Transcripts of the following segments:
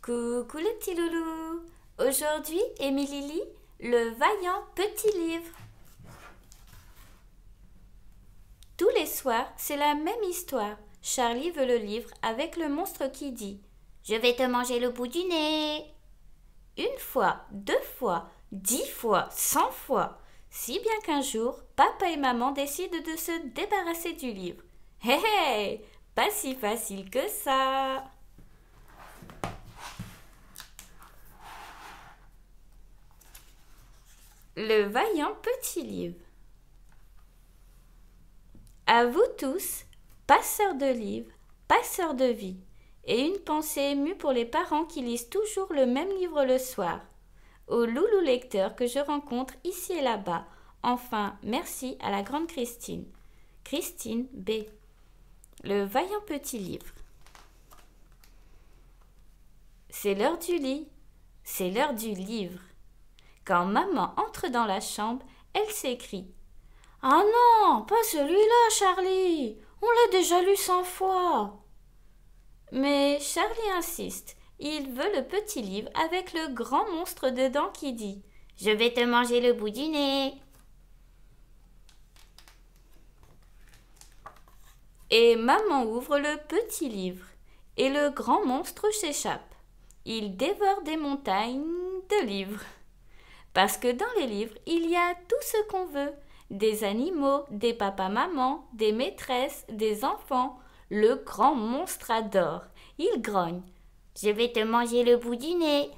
Coucou les petits loulous. Aujourd'hui, Émilie lit Le vaillant petit livre. Tous les soirs, c'est la même histoire. Charlie veut le livre avec le monstre qui dit « Je vais te manger le bout du nez ». Une fois, 2 fois, 10 fois, 100 fois. Si bien qu'un jour, papa et maman décident de se débarrasser du livre. Hé hé, pas si facile que ça. Le vaillant petit livre. À vous tous, passeurs de livres, passeurs de vie, et une pensée émue pour les parents qui lisent toujours le même livre le soir. Aux loulous lecteurs que je rencontre ici et là-bas, enfin, merci à la grande Christine. Christine B. Le vaillant petit livre. C'est l'heure du lit, c'est l'heure du livre. Quand maman entre dans la chambre, elle s'écrie « Ah non, pas celui-là, Charlie, on l'a déjà lu 100 fois !» Mais Charlie insiste, il veut le petit livre avec le grand monstre dedans qui dit « Je vais te manger le bout du nez !» Et maman ouvre le petit livre, et le grand monstre s'échappe. Il dévore des montagnes de livres. Parce que dans les livres, il y a tout ce qu'on veut. Des animaux, des papas-mamans, des maîtresses, des enfants. Le grand monstre adore. Il grogne. « Je vais te manger le bout du nez !»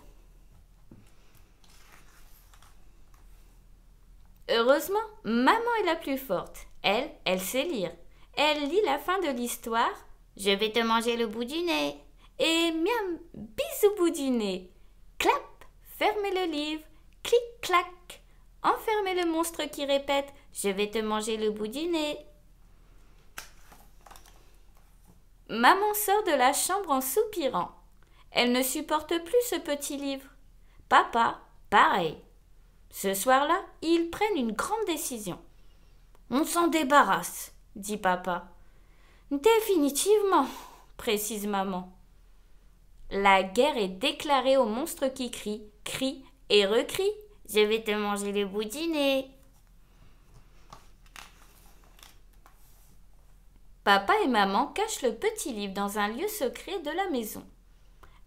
Heureusement, maman est la plus forte. Elle sait lire. Elle lit la fin de l'histoire. « Je vais te manger le bout du nez !» Et miam, bisou bout du nez. Clap, fermez le livre. Clic, clac. Enfermez le monstre qui répète « Je vais te manger le bout du nez !» Maman sort de la chambre en soupirant. Elle ne supporte plus ce petit livre. Papa, pareil. Ce soir-là, ils prennent une grande décision. « On s'en débarrasse », dit papa. « Définitivement », précise maman. La guerre est déclarée au monstre qui crie et recrie. « Je vais te manger le bout du nez !» Papa et maman cachent le petit livre dans un lieu secret de la maison,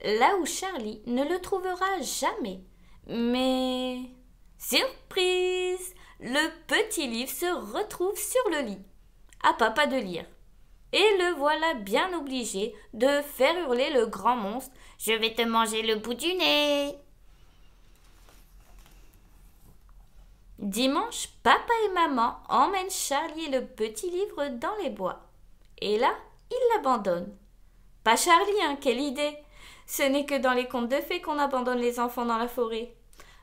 là où Charlie ne le trouvera jamais. Mais, surprise, le petit livre se retrouve sur le lit. À papa de lire. Et le voilà bien obligé de faire hurler le grand monstre « Je vais te manger le bout du nez !» Dimanche, papa et maman emmènent Charlie et le petit livre dans les bois. Et là, ils l'abandonnent. Pas Charlie, hein, quelle idée! Ce n'est que dans les contes de fées qu'on abandonne les enfants dans la forêt.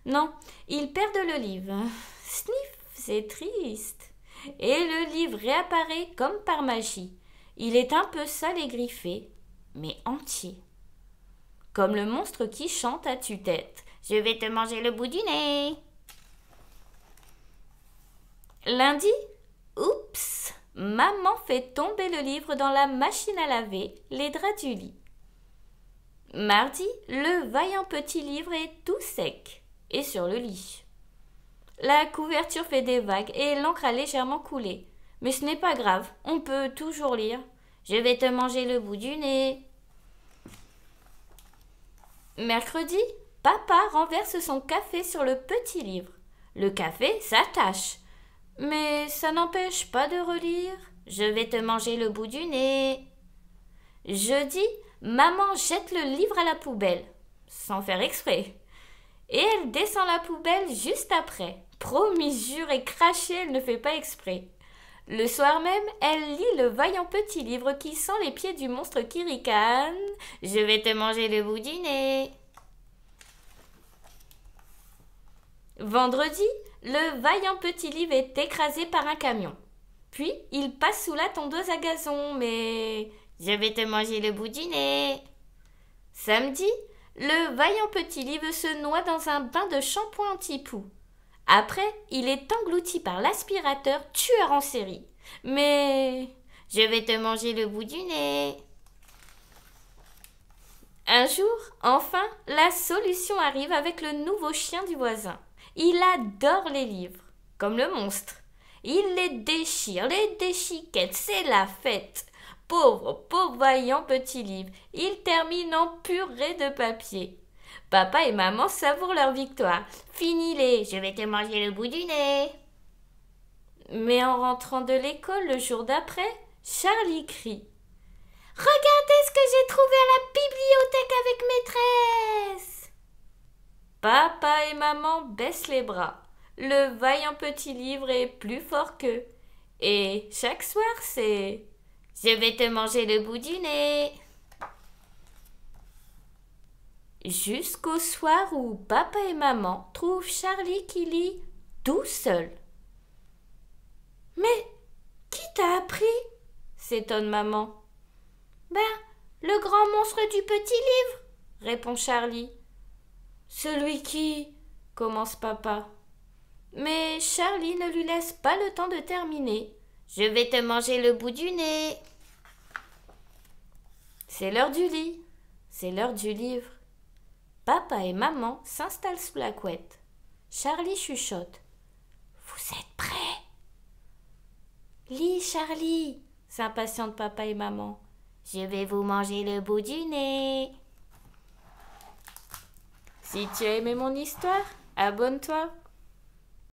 Non, ils perdent le livre. Sniff, c'est triste. Et le livre réapparaît comme par magie. Il est un peu sale et griffé, mais entier. Comme le monstre qui chante à tue-tête. « Je vais te manger le bout du nez !» Lundi, oups, maman fait tomber le livre dans la machine à laver, les draps du lit. Mardi, le vaillant petit livre est tout sec et sur le lit. La couverture fait des vagues et l'encre a légèrement coulé. Mais ce n'est pas grave, on peut toujours lire. Je vais te manger le bout du nez. Mercredi, papa renverse son café sur le petit livre. Le café s'attache. Mais ça n'empêche pas de relire. Je vais te manger le bout du nez. Jeudi, maman jette le livre à la poubelle, sans faire exprès. Et elle descend la poubelle juste après. Promis, jure et craché, elle ne fait pas exprès. Le soir même, elle lit le vaillant petit livre qui sent les pieds du monstre qui ricane. Je vais te manger le bout du nez. Vendredi, le vaillant petit livre est écrasé par un camion. Puis, il passe sous la tondeuse à gazon, mais... Je vais te manger le bout du nez. Samedi, le vaillant petit livre se noie dans un bain de shampoing anti-poux. Après, il est englouti par l'aspirateur tueur en série. Mais... Je vais te manger le bout du nez. Un jour, enfin, la solution arrive avec le nouveau chien du voisin. Il adore les livres, comme le monstre. Il les déchiquette, c'est la fête. Pauvre vaillant petit livre, il termine en purée de papier. Papa et maman savourent leur victoire. Finis-les, je vais te manger le bout du nez. Mais en rentrant de l'école le jour d'après, Charlie crie. Regardez ce que j'ai trouvé à la bibliothèque avec maîtresse. Papa et maman baissent les bras. Le vaillant petit livre est plus fort qu'eux. Et chaque soir, c'est « Je vais te manger le bout du nez ». Jusqu'au soir où papa et maman trouvent Charlie qui lit tout seul. « Mais qui t'a appris ?» s'étonne maman. « Ben, le grand monstre du petit livre », répond Charlie. « Celui qui… » commence papa. Mais Charlie ne lui laisse pas le temps de terminer. « Je vais te manger le bout du nez ». C'est l'heure du lit, c'est l'heure du livre. Papa et maman s'installent sous la couette. Charlie chuchote. « Vous êtes prêts ?» « Lis, Charlie !» s'impatientent papa et maman. « Je vais vous manger le bout du nez !» Si tu as aimé mon histoire, abonne-toi.